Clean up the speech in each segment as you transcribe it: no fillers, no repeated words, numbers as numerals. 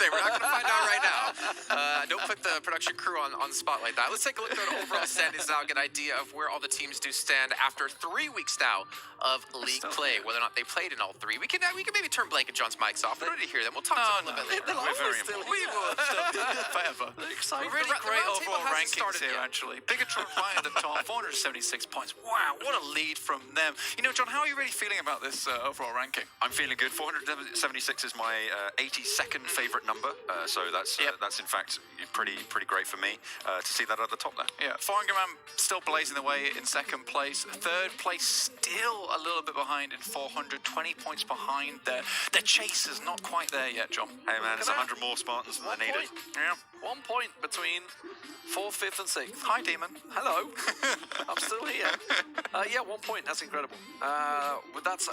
We're not going to find out right now. Don't put the production crew on the spot like that. Let's take a look at the overall standings now, get an idea of where all the teams do stand after 3 weeks now of league play, whether or not they played in all 3. We can maybe turn Blake and John's mics off. We're ready to hear them. We'll talk to them a little bit later. We're very important. We will forever. Really great overall rankings here, actually. Bigetron right at the top, 476 points. Wow, what a lead from them. You know, John, how are you really feeling about this overall ranking? I'm feeling good. 476 is my 82nd favourite number, so that's in fact pretty great for me to see that at the top there. Yeah, Foreign-Man still blazing the way in second place. Third place still a little bit behind in 420 points behind there. The chase is not quite there yet, John. Hey man, it's 100 more Spartans than they needed. Yeah. 1 point between 4th, 5th and 6th. Hi, Demon. Hello. I'm still here. Yeah, 1 point. That's incredible. But that's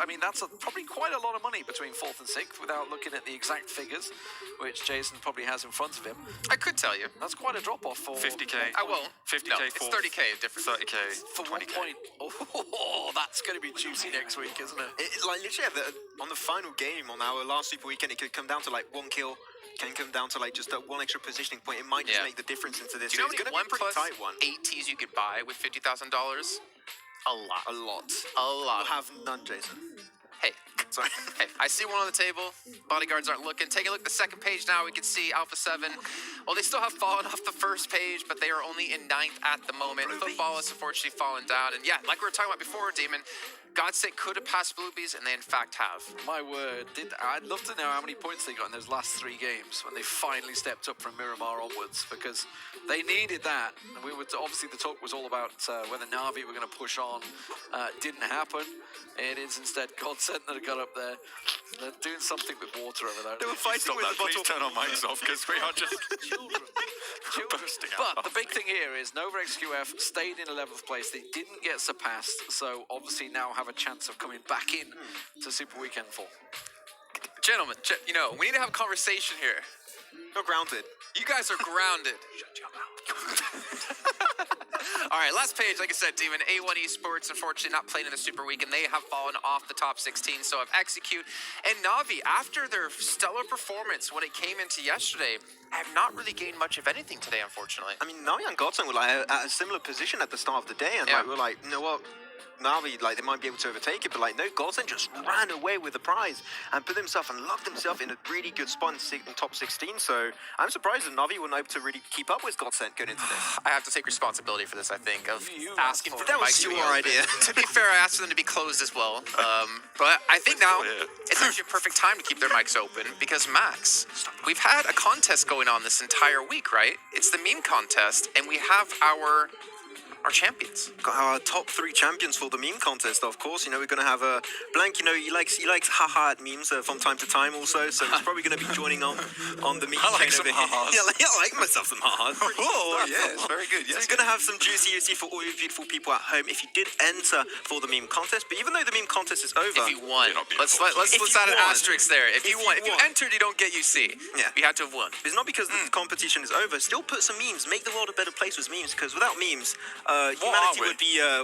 probably quite a lot of money between 4th and 6th without looking at the exact figures, which Jason probably has in front of him. I could tell you. That's quite a drop-off for... 50k. I won't. 50k. No, it's 30k difference. 30k. For 1 point. Oh, that's going to be juicy next week, isn't it? Like, literally, on the final game on our last Super Weekend, it could come down to, like, 1 kill. Can come down to, like, just that 1 extra positioning point. It might just make the difference into this. Do you know it's going to be a pretty tight one. 8 Ts you could buy with $50,000? A lot. A lot. A lot. We'll have none, Jason. Hey, sorry. Hey, I see one on the table. Bodyguards aren't looking. Take a look at the second page now. We can see Alpha 7. Well, they still have fallen off the first page, but they are only in 9th at the moment. Futbolist unfortunately fallen down. And yeah, like we were talking about before, Demon, GODSENT could have passed Bluebees, and they in fact have. My word. I'd love to know how many points they got in those last 3 games when they finally stepped up from Miramar onwards, because they needed that. And obviously the talk was all about whether Na'Vi were going to push on. Didn't happen. It is instead GODSENT that got up there. They're doing something with water over there. They were fighting with the bottle. Please turn our mics off, because we are just Children. bursting out. But the big thing here is Nova XQF stayed in 11th place. They didn't get surpassed, so obviously now have a chance of coming back in to Super Weekend 4. Gentlemen, you know, we need to have a conversation here. You're grounded. You guys are grounded. Shut your mouth. All right, last page, like I said, Demon, A1 Esports, unfortunately not playing in the Super Week, and they have fallen off the top 16, so have Execute and Na'Vi, after their stellar performance when it came into yesterday, have not really gained much of anything today, unfortunately. I mean, Na'Vi and GODSENT were like at a similar position at the start of the day, and like we were like, you know what? Na'Vi, like, they might be able to overtake it, but like, no, GODSENT just ran away with the prize and put himself and locked himself in a really good spot in top 16. So I'm surprised that Na'Vi weren't able to really keep up with GODSENT going into this. I have to take responsibility for this, I think, of asking for that was mics to be your open. idea. To be fair, I asked for them to be closed as well. But I think now it's actually a perfect time to keep their mics open, because Max, we've had a contest going on this entire week, right? It's the meme contest, and we have our champions. Got our top 3 champions for the meme contest, of course. You know, we're going to have a Blank, you know, he likes haha at memes from time to time also, so he's probably going to be joining on the meme I like chain some over here. ha-has. Yeah, I like myself some ha-has. Oh, yes, very good. So Yes. we're going to have some juicy for all you beautiful people at home if you did enter for the meme contest. But even though the meme contest is over, If you won, You're not let's If add you an won. asterisk there. If you won, if you won. entered, you don't get UC. Yeah. You had to have won. it's not because the competition is over. Still put some memes. Make the world a better place with memes, because without memes, humanity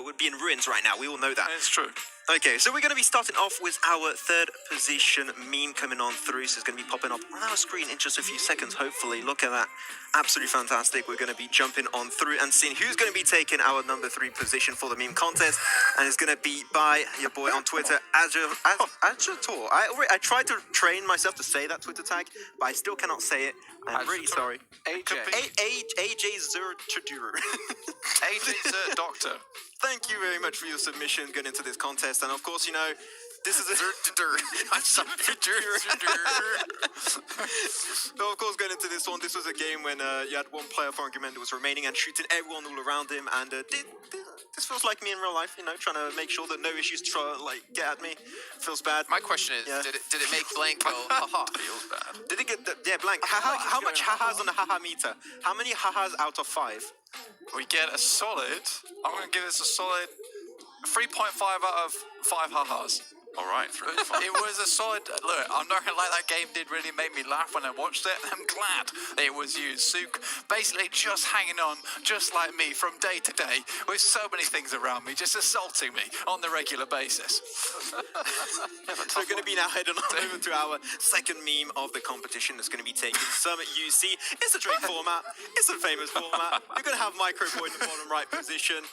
would be in ruins right now. We all know that. It's true. Okay, so we're going to be starting off with our 3rd position meme coming on through. So it's going to be popping up on our screen in just a few seconds, hopefully. Look at that. Absolutely fantastic. We're going to be jumping on through and seeing who's going to be taking our number 3 position for the meme contest. And it's going to be by your boy on Twitter, Ajator. I tried to train myself to say that Twitter tag, but I still cannot say it. I'm really sorry. AJ. AJ Zerchadur. AJ's doctor. Thank you very much for your submission going into this contest. And of course, you know, this is a... So of course, going into this one, this was a game when you had one player for argument that was remaining and shooting everyone all around him. And this feels like me in real life, you know, trying to make sure that no issues get at me. Feels bad. My question is, did it make Blank go, haha? Feels bad. Did it get... Blank. How much ha-has on the ha-ha meter? How many ha-has out of 5? We get a solid, I'm going to give this a solid 3.5 out of 5 ha-has. All right, It was a solid. Look, I'm not gonna lie, that game did really make me laugh when I watched it. I'm glad it was you, Sook, basically just hanging on, just like me, from day to day, with so many things around me, just assaulting me on the regular basis. So we're going to be now heading on over to our second meme of the competition that's going to be taking Summit UC. It's a Drake format. It's a famous format. You're going to have Micro Boy in the bottom right position.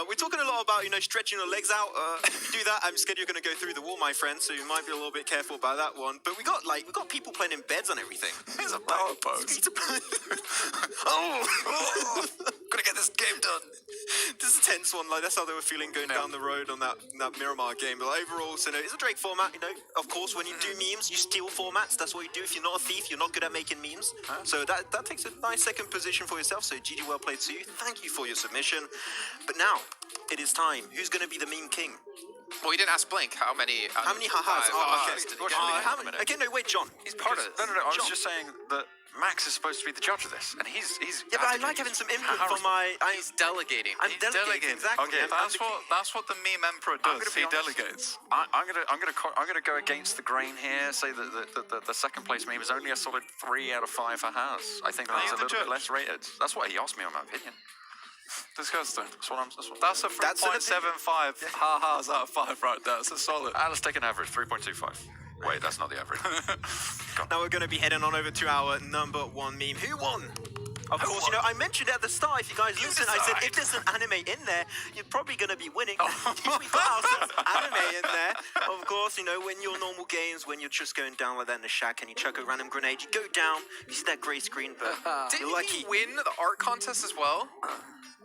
We're talking a lot about, stretching your legs out. If you do that, I'm scared you're going to go through the wall, my friend, so you might be a little bit careful about that one. But we got people playing in beds and everything. It's a power pose. Gonna get this game done. This is a tense one. Like, that's how they were feeling going down the road on that Miramar game. But overall, so it's a Drake format. Of course, when you do memes, you steal formats. That's what you do. If you're not a thief, you're not good at making memes. So that takes a nice second position for yourself. So GG, well played to you. Thank you for your submission. But now it is time. Who's gonna be the meme king? Well, you didn't ask Blink how many. How many ha-has? Okay. Okay, no, wait, John. He's part of this. No. I was John. just saying that Max is supposed to be the judge of this, and he's. Yeah, but I like having some input from my. He's delegating. I'm delegating, exactly. Okay, That's what the meme emperor does. He delegates. I'm gonna go against the grain here. Say that the second place meme is only a solid 3 out of 5 ha-has. I think that's a little bit less rated. That's what he asked me on my opinion. Disgusting. That's That's a 3.75 ha-has out of 5 right there. That's a solid. Let's take an average, 3.25. Wait, that's not the average. Now we're going to be heading on over to our number 1 meme. Who won? Of course, I mentioned it at the start. If you guys listen, I said if there's an anime in there, you're probably going to be winning. We got ourselves anime in there. Of course, when your normal games, when you're just going down like that in the shack and you chuck a random grenade, you go down, you see that grey screen, but Didn't you're lucky. he win the art contest as well?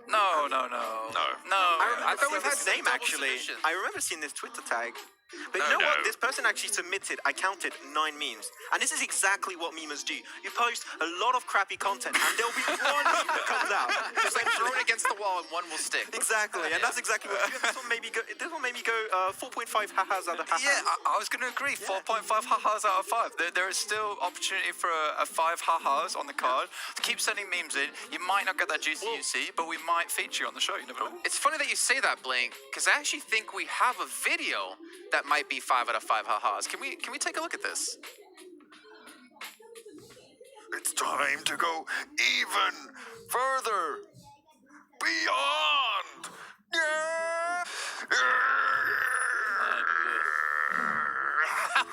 No. I thought we've had some name double actually. submissions. I remember seeing this Twitter tag. But you know what? This person actually submitted, I counted 9 memes. And this is exactly what memers do. You post a lot of crappy content and there'll be one meme that comes out. It's like throw it against the wall and one will stick. Exactly, and that's exactly what this one made me go 4.5 ha-has out of ha-has. Yeah, I was going to agree. 4.5 ha-has out of 5. There is still opportunity for a 5 ha-has on the card. Keep sending memes in. You might not get that juicy UC, but we might feature you on the show. You never know. It's funny that you say that, Blink, because I actually think we have a video that might be 5 out of 5 ha-has. Can we take a look at this? It's time to go even further beyond.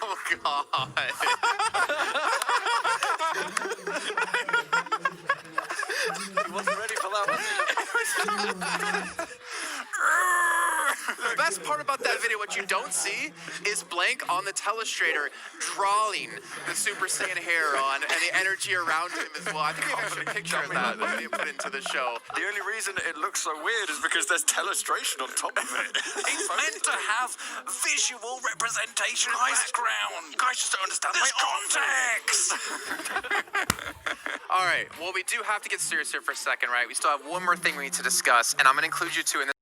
Oh God! He wasn't ready for that, was he? The best part about that video, what you don't see, is Blank on the telestrator drawing the Super Saiyan hair on and the energy around him as well. I think we have actually a picture of that we put into the show. The only reason it looks so weird is because there's telestration on top of it. It's meant to have visual representation in the background. You guys just don't understand my context. All right, well, we do have to get serious here for a second, right? We still have one more thing we need to discuss, and I'm going to include you two in this.